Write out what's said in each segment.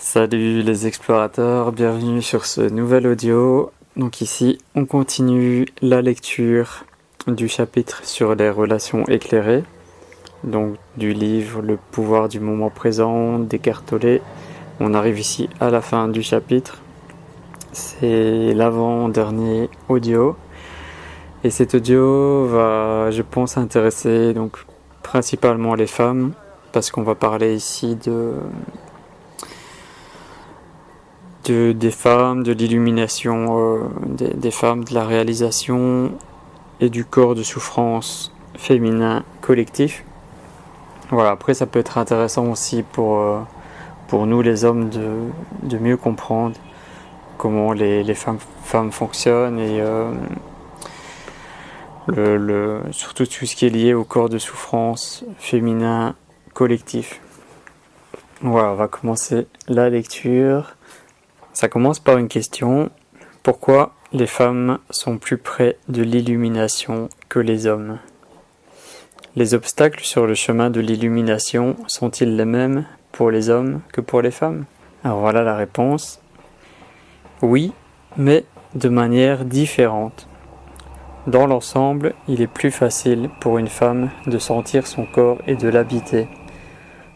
Salut les explorateurs, bienvenue sur ce nouvel audio. Donc ici, on continue la lecture du chapitre sur les relations éclairées, donc du livre Le pouvoir du moment présent d'Eckhart Tolle. On arrive ici à la fin du chapitre. C'est l'avant-dernier audio. Et cet audio va, je pense, intéresser donc principalement les femmes, parce qu'on va parler ici des femmes, de l'illumination des femmes, de la réalisation et du corps de souffrance féminin collectif. Voilà, après ça peut être intéressant aussi pour nous les hommes de mieux comprendre comment les femmes fonctionnent et surtout tout ce qui est lié au corps de souffrance féminin collectif. Voilà, on va commencer la lecture. Ça commence par une question. Pourquoi les femmes sont plus près de l'illumination que les hommes? Les obstacles sur le chemin de l'illumination sont-ils les mêmes pour les hommes que pour les femmes? Alors voilà la réponse. Oui, mais de manière différente. Dans l'ensemble, il est plus facile pour une femme de sentir son corps et de l'habiter.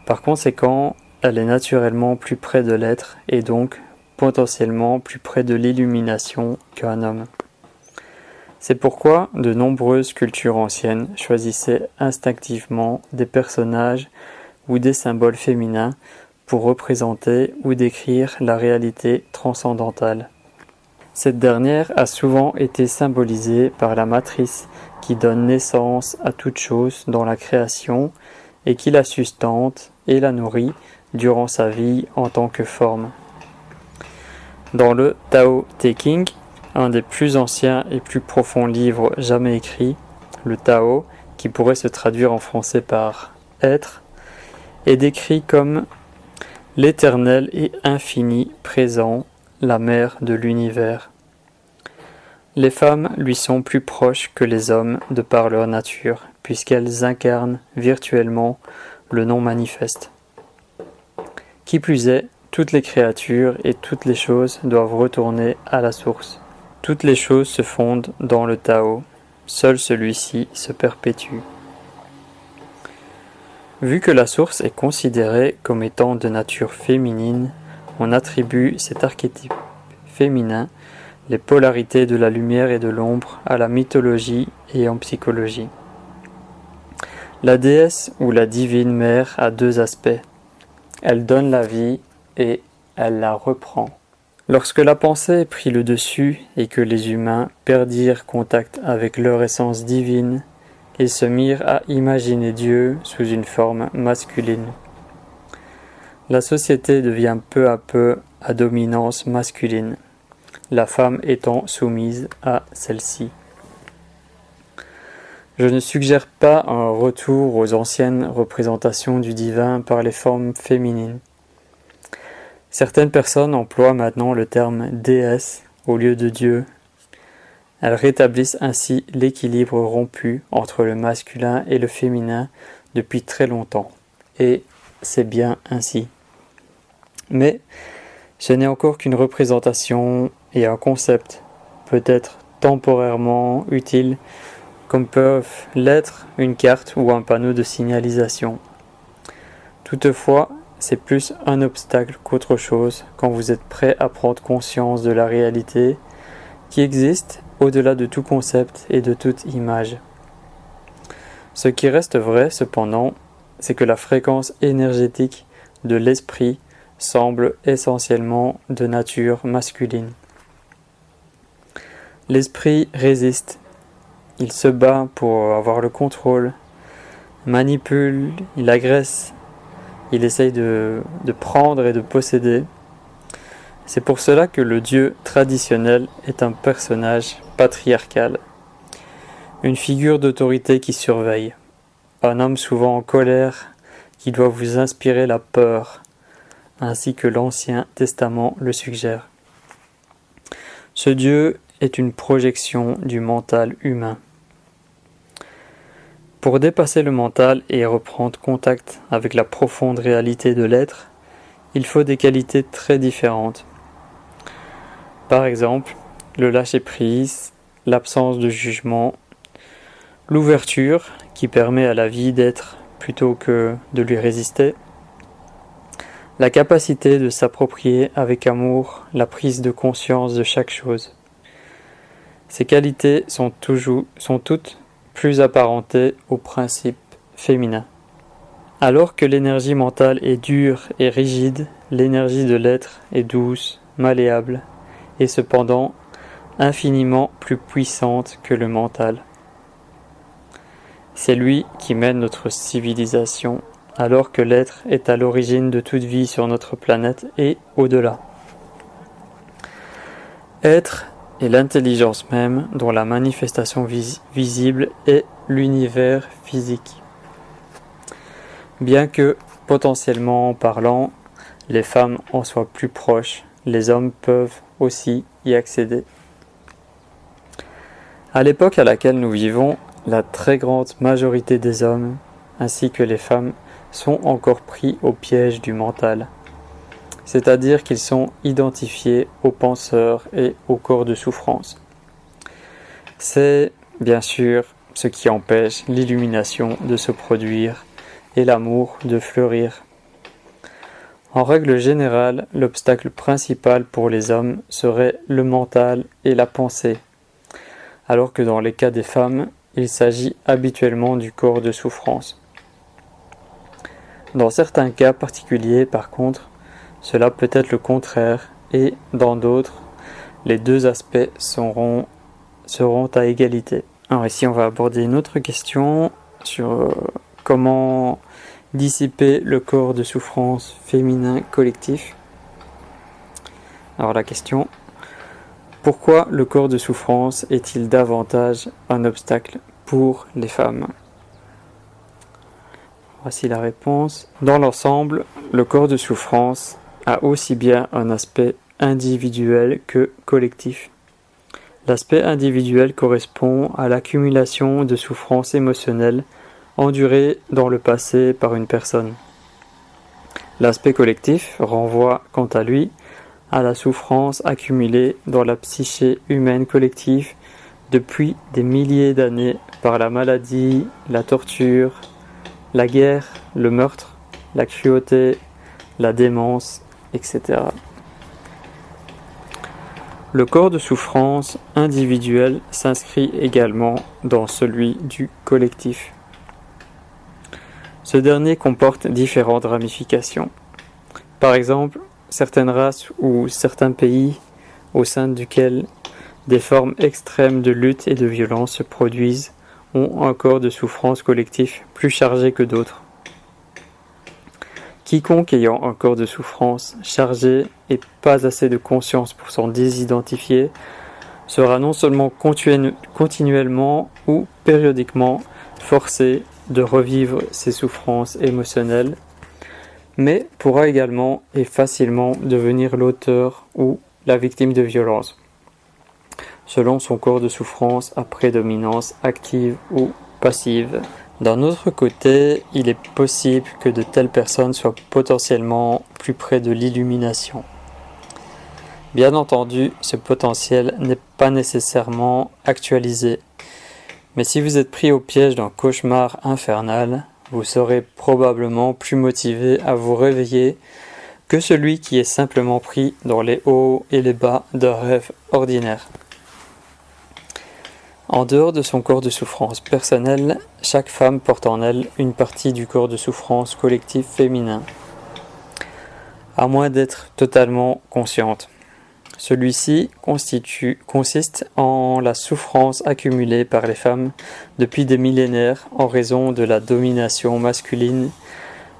Par conséquent, elle est naturellement plus près de l'être et donc potentiellement plus près de l'illumination qu'un homme. C'est pourquoi de nombreuses cultures anciennes choisissaient instinctivement des personnages ou des symboles féminins pour représenter ou décrire la réalité transcendantale. Cette dernière a souvent été symbolisée par la matrice qui donne naissance à toute chose dans la création et qui la sustente et la nourrit durant sa vie en tant que forme. Dans le Tao Te Ching, un des plus anciens et plus profonds livres jamais écrits, le Tao, qui pourrait se traduire en français par « être », est décrit comme l'éternel et infini présent, la mère de l'univers. Les femmes lui sont plus proches que les hommes de par leur nature, puisqu'elles incarnent virtuellement le non manifeste. Qui plus est, toutes les créatures et toutes les choses doivent retourner à la source. Toutes les choses se fondent dans le Tao, seul celui-ci se perpétue. Vu que la source est considérée comme étant de nature féminine, on attribue cet archétype féminin, les polarités de la lumière et de l'ombre, à la mythologie et en psychologie. La déesse ou la divine mère a deux aspects. Elle donne la vie et elle la reprend. Lorsque la pensée prit le dessus et que les humains perdirent contact avec leur essence divine, ils se mirent à imaginer Dieu sous une forme masculine. La société devient peu à peu à dominance masculine, la femme étant soumise à celle-ci. Je ne suggère pas un retour aux anciennes représentations du divin par les formes féminines. Certaines personnes emploient maintenant le terme déesse au lieu de Dieu. Elles rétablissent ainsi l'équilibre rompu entre le masculin et le féminin depuis très longtemps. Et c'est bien ainsi. Mais ce n'est encore qu'une représentation et un concept, peut-être temporairement utile, comme peuvent l'être une carte ou un panneau de signalisation. Toutefois, c'est plus un obstacle qu'autre chose quand vous êtes prêt à prendre conscience de la réalité qui existe au-delà de tout concept et de toute image. Ce qui reste vrai, cependant, c'est que la fréquence énergétique de l'esprit semble essentiellement de nature masculine. L'esprit résiste, il se bat pour avoir le contrôle, manipule, il agresse, il essaye de prendre et de posséder. C'est pour cela que le Dieu traditionnel est un personnage patriarcal, une figure d'autorité qui surveille, un homme souvent en colère qui doit vous inspirer la peur, ainsi que l'Ancien Testament le suggère. Ce Dieu est une projection du mental humain. Pour dépasser le mental et reprendre contact avec la profonde réalité de l'être, il faut des qualités très différentes. Par exemple, le lâcher-prise, l'absence de jugement, l'ouverture qui permet à la vie d'être plutôt que de lui résister, la capacité de s'approprier avec amour la prise de conscience de chaque chose. Ces qualités sont toutes plus apparentées au principe féminin. Alors que l'énergie mentale est dure et rigide, l'énergie de l'être est douce, malléable et cependant infiniment plus puissante que le mental. C'est lui qui mène notre civilisation, alors que l'être est à l'origine de toute vie sur notre planète et au-delà. Être est l'intelligence même dont la manifestation visible est l'univers physique. Bien que, potentiellement parlant, les femmes en soient plus proches, les hommes peuvent aussi y accéder. À l'époque à laquelle nous vivons, la très grande majorité des hommes, ainsi que les femmes, sont encore pris au piège du mental, c'est-à-dire qu'ils sont identifiés aux penseurs et aux corps de souffrance. C'est, bien sûr, ce qui empêche l'illumination de se produire et l'amour de fleurir. En règle générale, l'obstacle principal pour les hommes serait le mental et la pensée, alors que dans les cas des femmes, il s'agit habituellement du corps de souffrance. Dans certains cas particuliers, par contre, cela peut être le contraire, et dans d'autres, les deux aspects seront à égalité. Alors ici, on va aborder une autre question sur comment dissiper le corps de souffrance féminin collectif. Alors la question: pourquoi le corps de souffrance est-il davantage un obstacle pour les femmes? Voici la réponse. Dans l'ensemble, le corps de souffrance a aussi bien un aspect individuel que collectif. L'aspect individuel correspond à l'accumulation de souffrances émotionnelles endurées dans le passé par une personne. L'aspect collectif renvoie, quant à lui, à la souffrance accumulée dans la psyché humaine collective depuis des milliers d'années par la maladie, la torture, la guerre, le meurtre, la cruauté, la démence, etc. Le corps de souffrance individuel s'inscrit également dans celui du collectif. Ce dernier comporte différentes ramifications. Par exemple, certaines races ou certains pays au sein duquel des formes extrêmes de lutte et de violence se produisent ont un corps de souffrance collectif plus chargé que d'autres. Quiconque ayant un corps de souffrance chargé et pas assez de conscience pour s'en désidentifier sera non seulement continuellement ou périodiquement forcé de revivre ses souffrances émotionnelles, mais pourra également et facilement devenir l'auteur ou la victime de violences, selon son corps de souffrance à prédominance active ou passive. D'un autre côté, il est possible que de telles personnes soient potentiellement plus près de l'illumination. Bien entendu, ce potentiel n'est pas nécessairement actualisé, mais si vous êtes pris au piège d'un cauchemar infernal, vous serez probablement plus motivé à vous réveiller que celui qui est simplement pris dans les hauts et les bas d'un rêve ordinaire. En dehors de son corps de souffrance personnel, chaque femme porte en elle une partie du corps de souffrance collectif féminin, à moins d'être totalement consciente. Celui-ci consiste en la souffrance accumulée par les femmes depuis des millénaires en raison de la domination masculine,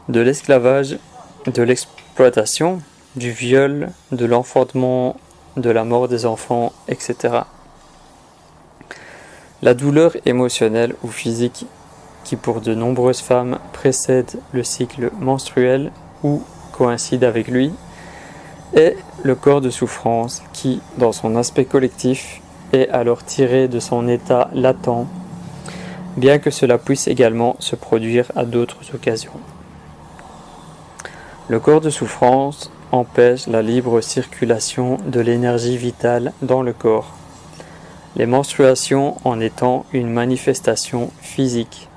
de l'esclavage, de l'exploitation, du viol, de l'enfantement, de la mort des enfants, etc. La douleur émotionnelle ou physique qui pour de nombreuses femmes précède le cycle menstruel ou coïncide avec lui, est le corps de souffrance qui, dans son aspect collectif, est alors tiré de son état latent, bien que cela puisse également se produire à d'autres occasions. Le corps de souffrance empêche la libre circulation de l'énergie vitale dans le corps. Les menstruations en étant une manifestation physique.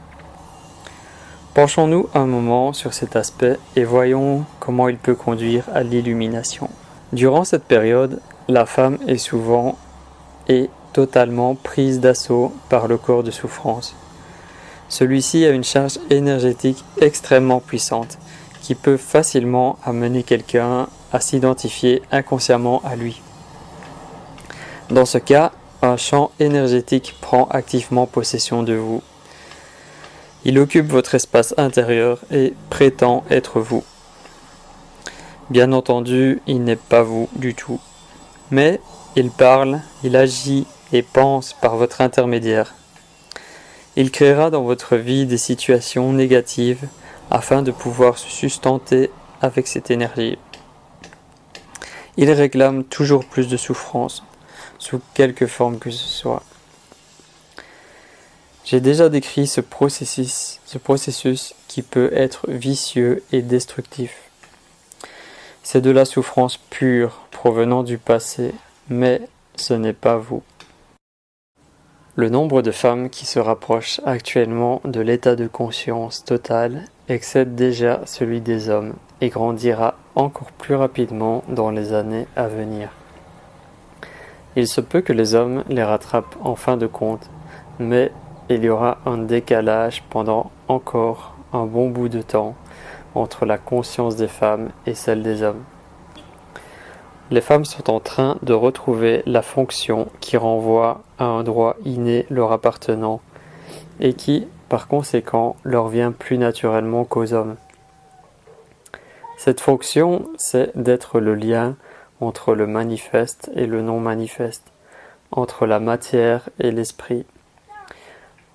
Penchons-nous un moment sur cet aspect et voyons comment il peut conduire à l'illumination. Durant cette période, la femme est souvent et totalement prise d'assaut par le corps de souffrance. Celui-ci a une charge énergétique extrêmement puissante qui peut facilement amener quelqu'un à s'identifier inconsciemment à lui. Dans ce cas, un champ énergétique prend activement possession de vous. Il occupe votre espace intérieur et prétend être vous. Bien entendu, il n'est pas vous du tout. Mais il parle, il agit et pense par votre intermédiaire. Il créera dans votre vie des situations négatives afin de pouvoir se sustenter avec cette énergie. Il réclame toujours plus de souffrance, sous quelque forme que ce soit. J'ai déjà décrit ce processus qui peut être vicieux et destructif. C'est de la souffrance pure provenant du passé, mais ce n'est pas vous. Le nombre de femmes qui se rapprochent actuellement de l'état de conscience total excède déjà celui des hommes et grandira encore plus rapidement dans les années à venir. Il se peut que les hommes les rattrapent en fin de compte, mais il y aura un décalage pendant encore un bon bout de temps entre la conscience des femmes et celle des hommes. Les femmes sont en train de retrouver la fonction qui renvoie à un droit inné leur appartenant et qui, par conséquent, leur vient plus naturellement qu'aux hommes. Cette fonction, c'est d'être le lien entre le manifeste et le non-manifeste, entre la matière et l'esprit.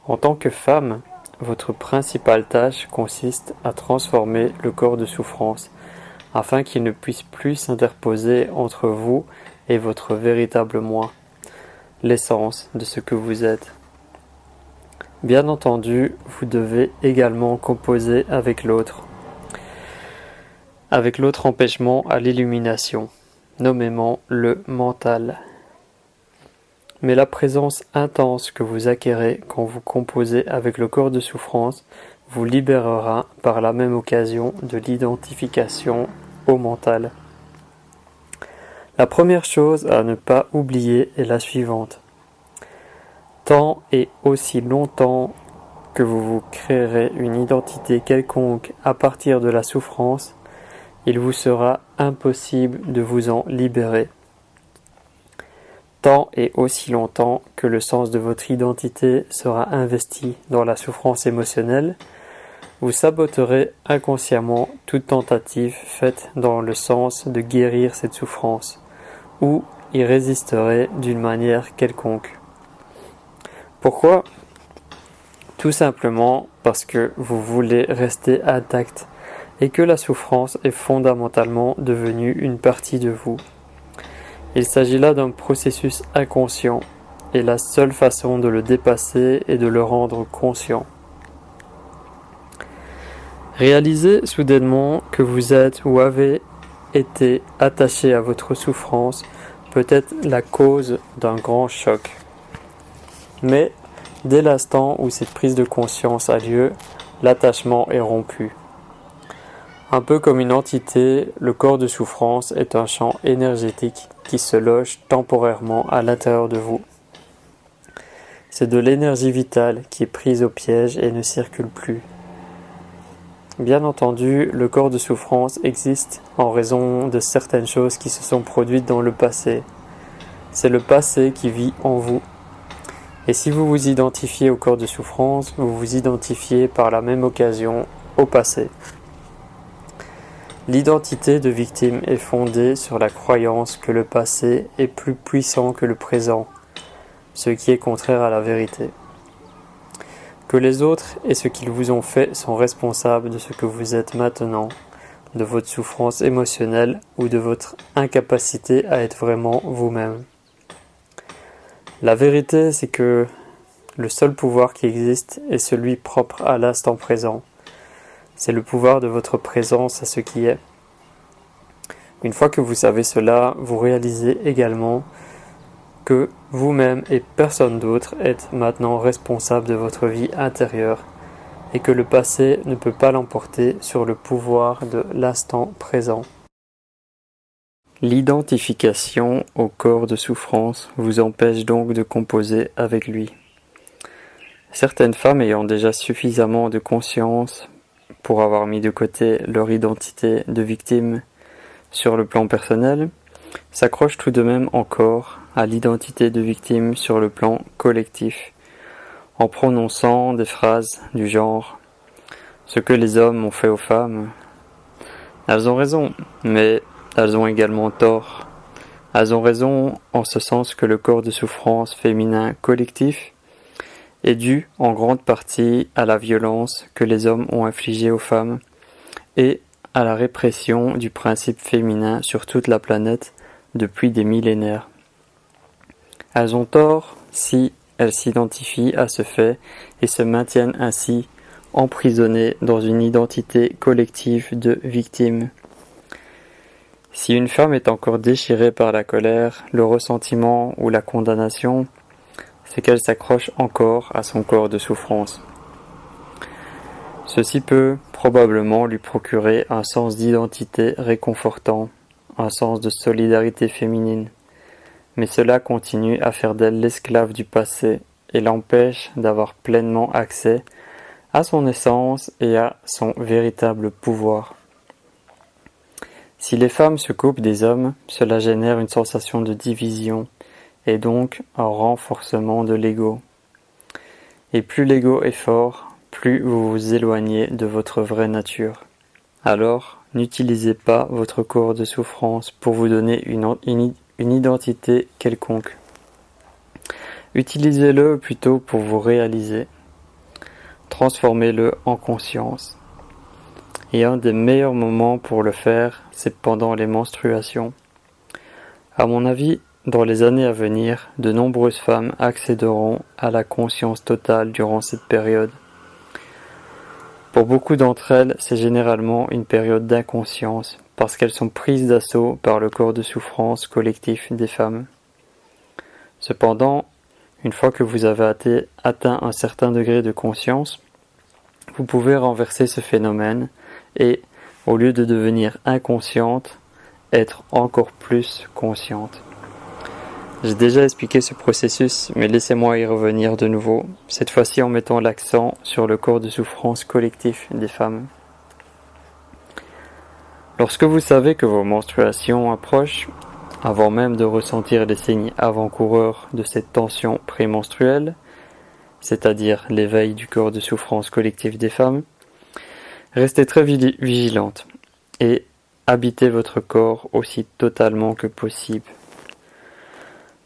En tant que femme, votre principale tâche consiste à transformer le corps de souffrance afin qu'il ne puisse plus s'interposer entre vous et votre véritable moi, l'essence de ce que vous êtes. Bien entendu, vous devez également composer avec l'autre empêchement à l'illumination, nommément le mental. Mais la présence intense que vous acquérez quand vous composez avec le corps de souffrance vous libérera par la même occasion de l'identification au mental. La première chose à ne pas oublier est la suivante. Tant et aussi longtemps que vous vous créerez une identité quelconque à partir de la souffrance, il vous sera impossible de vous en libérer. Tant et aussi longtemps que le sens de votre identité sera investi dans la souffrance émotionnelle, vous saboterez inconsciemment toute tentative faite dans le sens de guérir cette souffrance, ou y résisterez d'une manière quelconque. Pourquoi ? Tout simplement parce que vous voulez rester intact et que la souffrance est fondamentalement devenue une partie de vous. Il s'agit là d'un processus inconscient et la seule façon de le dépasser est de le rendre conscient. Réalisez soudainement que vous êtes ou avez été attaché à votre souffrance peut être la cause d'un grand choc. Mais dès l'instant où cette prise de conscience a lieu, l'attachement est rompu. Un peu comme une entité, le corps de souffrance est un champ énergétique qui se loge temporairement à l'intérieur de vous. C'est de l'énergie vitale qui est prise au piège et ne circule plus. Bien entendu, le corps de souffrance existe en raison de certaines choses qui se sont produites dans le passé. C'est le passé qui vit en vous. Et si vous vous identifiez au corps de souffrance, vous vous identifiez par la même occasion au passé. L'identité de victime est fondée sur la croyance que le passé est plus puissant que le présent, ce qui est contraire à la vérité. Que les autres et ce qu'ils vous ont fait sont responsables de ce que vous êtes maintenant, de votre souffrance émotionnelle ou de votre incapacité à être vraiment vous-même. La vérité, c'est que le seul pouvoir qui existe est celui propre à l'instant présent. C'est le pouvoir de votre présence à ce qui est. Une fois que vous savez cela, vous réalisez également que vous-même et personne d'autre êtes maintenant responsable de votre vie intérieure et que le passé ne peut pas l'emporter sur le pouvoir de l'instant présent. L'identification au corps de souffrance vous empêche donc de composer avec lui. Certaines femmes ayant déjà suffisamment de conscience pour avoir mis de côté leur identité de victime sur le plan personnel, s'accrochent tout de même encore à l'identité de victime sur le plan collectif, en prononçant des phrases du genre « ce que les hommes ont fait aux femmes ». Elles ont raison, mais elles ont également tort. Elles ont raison en ce sens que le corps de souffrance féminin collectif est dû en grande partie à la violence que les hommes ont infligée aux femmes et à la répression du principe féminin sur toute la planète depuis des millénaires. Elles ont tort si elles s'identifient à ce fait et se maintiennent ainsi emprisonnées dans une identité collective de victime. Si une femme est encore déchirée par la colère, le ressentiment ou la condamnation, c'est qu'elle s'accroche encore à son corps de souffrance. Ceci peut probablement lui procurer un sens d'identité réconfortant, un sens de solidarité féminine, mais cela continue à faire d'elle l'esclave du passé et l'empêche d'avoir pleinement accès à son essence et à son véritable pouvoir. Si les femmes se coupent des hommes, cela génère une sensation de division et donc un renforcement de l'ego. Et plus l'ego est fort, plus vous vous éloignez de votre vraie nature. Alors, n'utilisez pas votre corps de souffrance pour vous donner une identité quelconque. Utilisez-le plutôt pour vous réaliser. Transformez-le en conscience. Et un des meilleurs moments pour le faire, c'est pendant les menstruations. À mon avis, dans les années à venir, de nombreuses femmes accéderont à la conscience totale durant cette période. Pour beaucoup d'entre elles, c'est généralement une période d'inconscience, parce qu'elles sont prises d'assaut par le corps de souffrance collectif des femmes. Cependant, une fois que vous avez atteint un certain degré de conscience, vous pouvez renverser ce phénomène et, au lieu de devenir inconsciente, être encore plus consciente. J'ai déjà expliqué ce processus, mais laissez-moi y revenir de nouveau, cette fois-ci en mettant l'accent sur le corps de souffrance collectif des femmes. Lorsque vous savez que vos menstruations approchent, avant même de ressentir les signes avant-coureurs de cette tension prémenstruelle, c'est-à-dire l'éveil du corps de souffrance collectif des femmes, restez très vigilante et habitez votre corps aussi totalement que possible.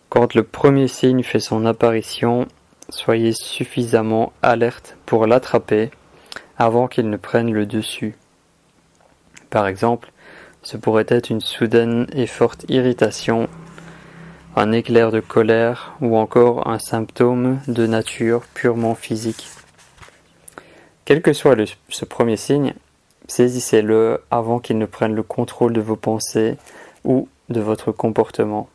Quand le premier signe fait son apparition, soyez suffisamment alerte pour l'attraper avant qu'il ne prenne le dessus. Par exemple, ce pourrait être une soudaine et forte irritation, un éclair de colère ou encore un symptôme de nature purement physique. Quel que soit ce premier signe, saisissez-le avant qu'il ne prenne le contrôle de vos pensées ou de votre comportement.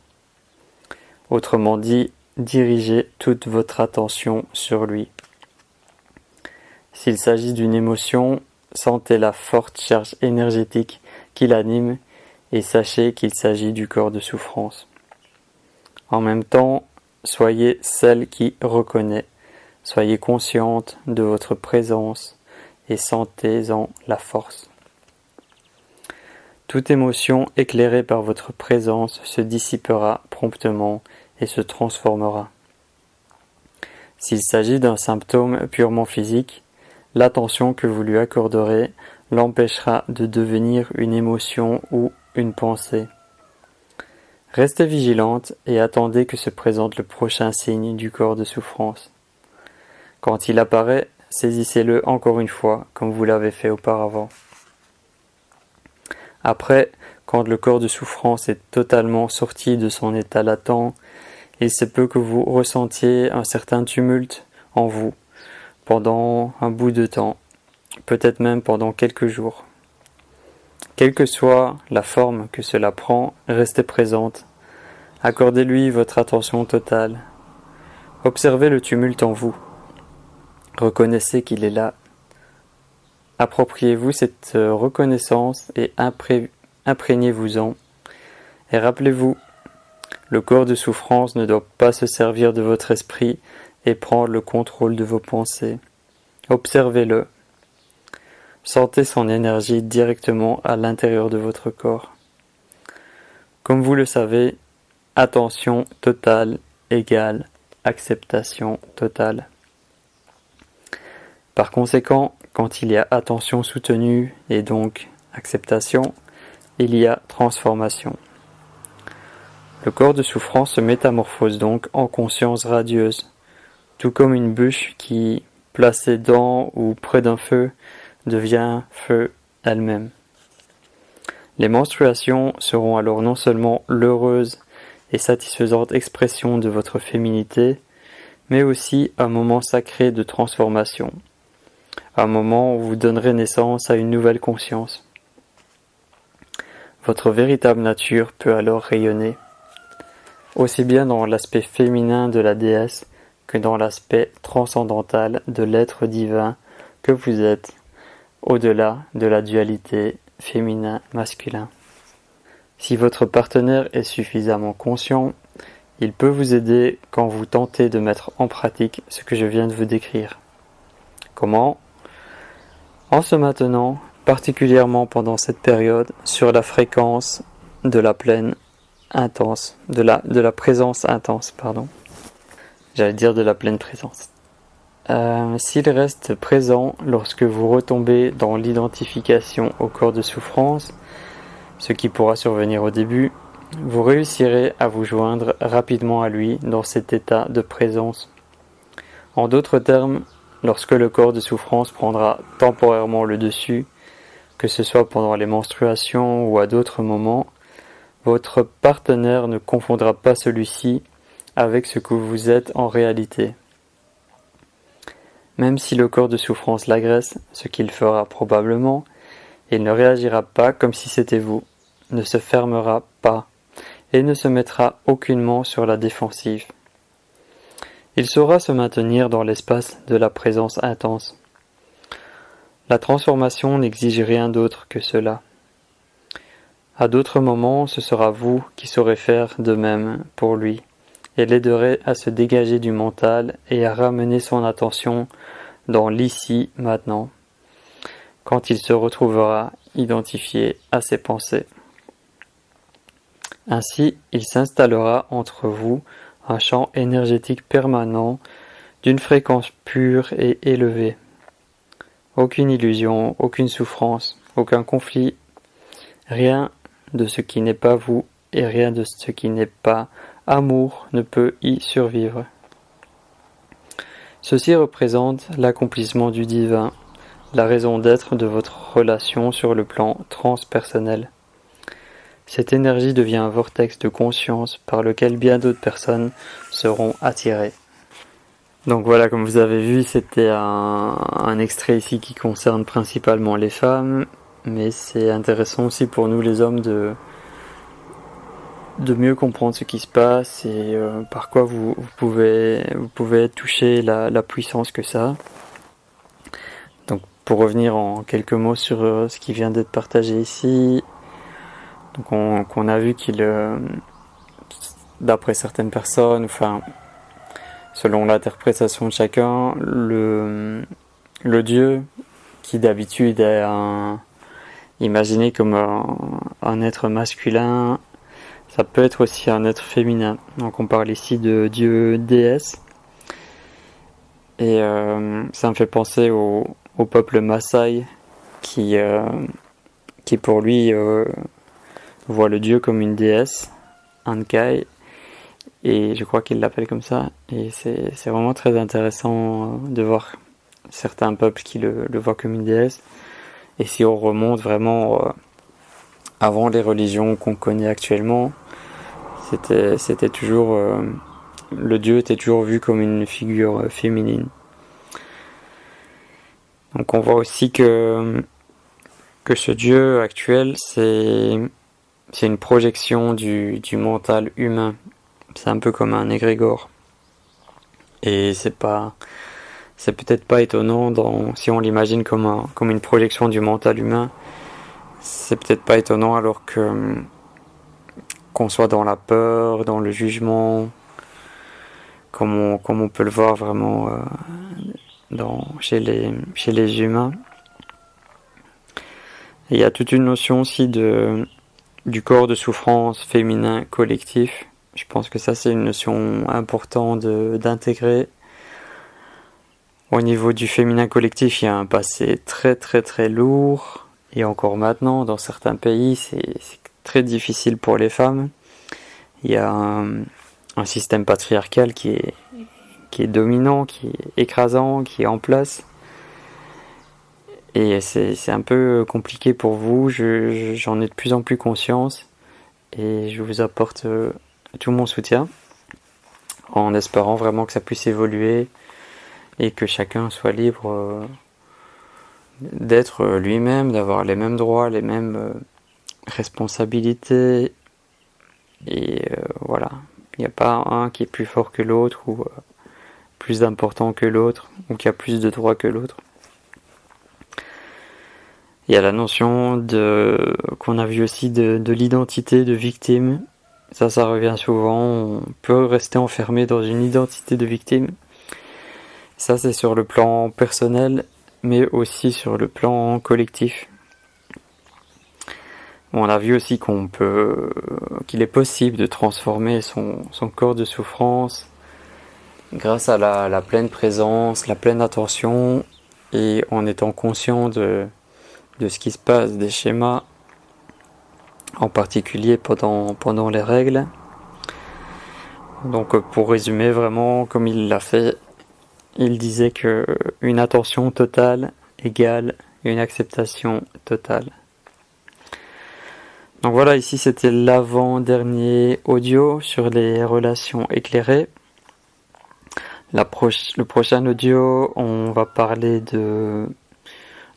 Autrement dit, dirigez toute votre attention sur lui. S'il s'agit d'une émotion, sentez la forte charge énergétique qui l'anime et sachez qu'il s'agit du corps de souffrance. En même temps, soyez celle qui reconnaît, soyez consciente de votre présence et sentez-en la force. Toute émotion éclairée par votre présence se dissipera promptement et se transformera. S'il s'agit d'un symptôme purement physique, l'attention que vous lui accorderez l'empêchera de devenir une émotion ou une pensée. Restez vigilante et attendez que se présente le prochain signe du corps de souffrance. Quand il apparaît, saisissez-le encore une fois comme vous l'avez fait auparavant. Après, quand le corps de souffrance est totalement sorti de son état latent, il se peut que vous ressentiez un certain tumulte en vous pendant un bout de temps, peut-être même pendant quelques jours. Quelle que soit la forme que cela prend, restez présente. Accordez-lui votre attention totale. Observez le tumulte en vous. Reconnaissez qu'il est là. Appropriez-vous cette reconnaissance et imprégnez-vous-en. Et rappelez-vous, le corps de souffrance ne doit pas se servir de votre esprit et prendre le contrôle de vos pensées. Observez-le. Sentez son énergie directement à l'intérieur de votre corps. Comme vous le savez, attention totale égale acceptation totale. Par conséquent, quand il y a attention soutenue et donc acceptation, il y a transformation. Le corps de souffrance se métamorphose donc en conscience radieuse, tout comme une bûche qui, placée dans ou près d'un feu, devient feu elle-même. Les menstruations seront alors non seulement l'heureuse et satisfaisante expression de votre féminité, mais aussi un moment sacré de transformation, un moment où vous donnerez naissance à une nouvelle conscience. Votre véritable nature peut alors rayonner, aussi bien dans l'aspect féminin de la déesse que dans l'aspect transcendantal de l'être divin que vous êtes, au-delà de la dualité féminin-masculin. Si votre partenaire est suffisamment conscient, il peut vous aider quand vous tentez de mettre en pratique ce que je viens de vous décrire. Comment ? En se maintenant, particulièrement pendant cette période, sur la fréquence de la pleine intense, de la présence intense, J'allais dire de la pleine présence. S'il reste présent lorsque vous retombez dans l'identification au corps de souffrance, ce qui pourra survenir au début, vous réussirez à vous joindre rapidement à lui dans cet état de présence. En d'autres termes, lorsque le corps de souffrance prendra temporairement le dessus, que ce soit pendant les menstruations ou à d'autres moments, votre partenaire ne confondra pas celui-ci avec ce que vous êtes en réalité. Même si le corps de souffrance l'agresse, ce qu'il fera probablement, il ne réagira pas comme si c'était vous, ne se fermera pas et ne se mettra aucunement sur la défensive. Il saura se maintenir dans l'espace de la présence intense. La transformation n'exige rien d'autre que cela. À d'autres moments, ce sera vous qui saurez faire de même pour lui et l'aiderez à se dégager du mental et à ramener son attention dans l'ici, maintenant, quand il se retrouvera identifié à ses pensées. Ainsi, il s'installera entre vous un champ énergétique permanent d'une fréquence pure et élevée. Aucune illusion, aucune souffrance, aucun conflit, rien de ce qui n'est pas vous et rien de ce qui n'est pas amour ne peut y survivre. Ceci représente l'accomplissement du divin, la raison d'être de votre relation sur le plan transpersonnel. Cette énergie devient un vortex de conscience par lequel bien d'autres personnes seront attirées. Donc voilà, comme vous avez vu, c'était un extrait ici qui concerne principalement les femmes, mais c'est intéressant aussi pour nous les hommes de mieux comprendre ce qui se passe et par quoi vous pouvez toucher la puissance que ça a. Donc pour revenir en quelques mots sur ce qui vient d'être partagé ici, donc on a vu qu'il, d'après certaines personnes, enfin selon l'interprétation de chacun, le Dieu qui d'habitude est imaginé comme un être masculin, ça peut être aussi un être féminin. Donc on parle ici de Dieu déesse. Et ça me fait penser au peuple Maasai qui pour lui voit le Dieu comme une déesse, Ankai. Et je crois qu'il l'appelle comme ça. Et c'est vraiment très intéressant de voir certains peuples qui le voient comme une déesse. Et si on remonte vraiment avant les religions qu'on connaît actuellement, c'était toujours le dieu était toujours vu comme une figure féminine. Donc on voit aussi que que ce Dieu actuel, c'est une projection du mental humain. C'est un peu comme un égrégore. Et c'est peut-être pas étonnant si on l'imagine comme une projection du mental humain. C'est peut-être pas étonnant alors qu'on soit dans la peur, dans le jugement, comme on peut le voir vraiment chez les humains. Et il y a toute une notion aussi du corps de souffrance féminin collectif. Je pense que ça, c'est une notion importante d'intégrer. Au niveau du féminin collectif, il y a un passé très très très lourd. Et encore maintenant, dans certains pays, c'est très difficile pour les femmes. Il y a un système patriarcal qui est dominant, qui est écrasant, qui est en place. Et c'est un peu compliqué pour vous, j'en ai de plus en plus conscience. Et je vous apporte tout mon soutien, en espérant vraiment que ça puisse évoluer et que chacun soit libre d'être lui-même, d'avoir les mêmes droits, les mêmes responsabilités. Et voilà, il n'y a pas un qui est plus fort que l'autre ou plus important que l'autre ou qui a plus de droits que l'autre. Il y a la notion qu'on a vu aussi de l'identité de victime. Ça revient souvent. On peut rester enfermé dans une identité de victime. Ça, c'est sur le plan personnel, mais aussi sur le plan collectif. On a vu aussi qu'il est possible de transformer son corps de souffrance grâce à la pleine présence, la pleine attention, et en étant conscient de ce qui se passe, des schémas, en particulier pendant les règles. Donc pour résumer vraiment, comme il l'a fait, il disait que une attention totale égale une acceptation totale. Donc voilà, ici c'était l'avant-dernier audio sur les relations éclairées. Le prochain audio, on va parler de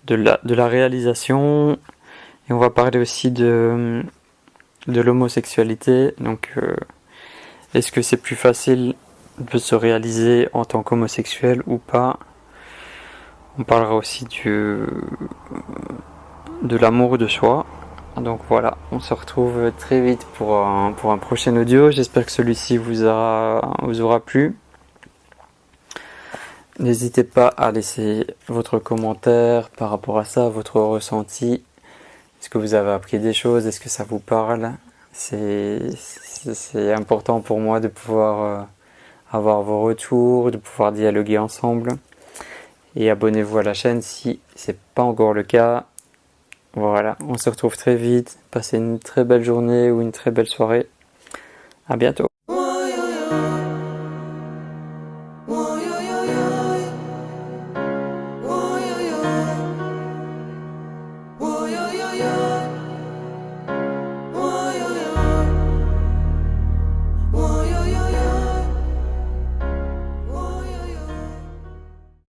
la réalisation, et on va parler aussi de l'homosexualité. Donc est-ce que c'est plus facile de se réaliser en tant qu'homosexuel ou pas? On parlera aussi de l'amour de soi. Donc voilà, on se retrouve très vite pour un prochain audio. J'espère que celui-ci vous aura plu. N'hésitez pas à laisser votre commentaire par rapport à ça, votre ressenti. Est-ce que vous avez appris des choses? Est-ce que ça vous parle? C'est important pour moi de pouvoir avoir vos retours, de pouvoir dialoguer ensemble. Et abonnez-vous à la chaîne si c'est pas encore le cas. Voilà, on se retrouve très vite. Passez une très belle journée ou une très belle soirée. À bientôt.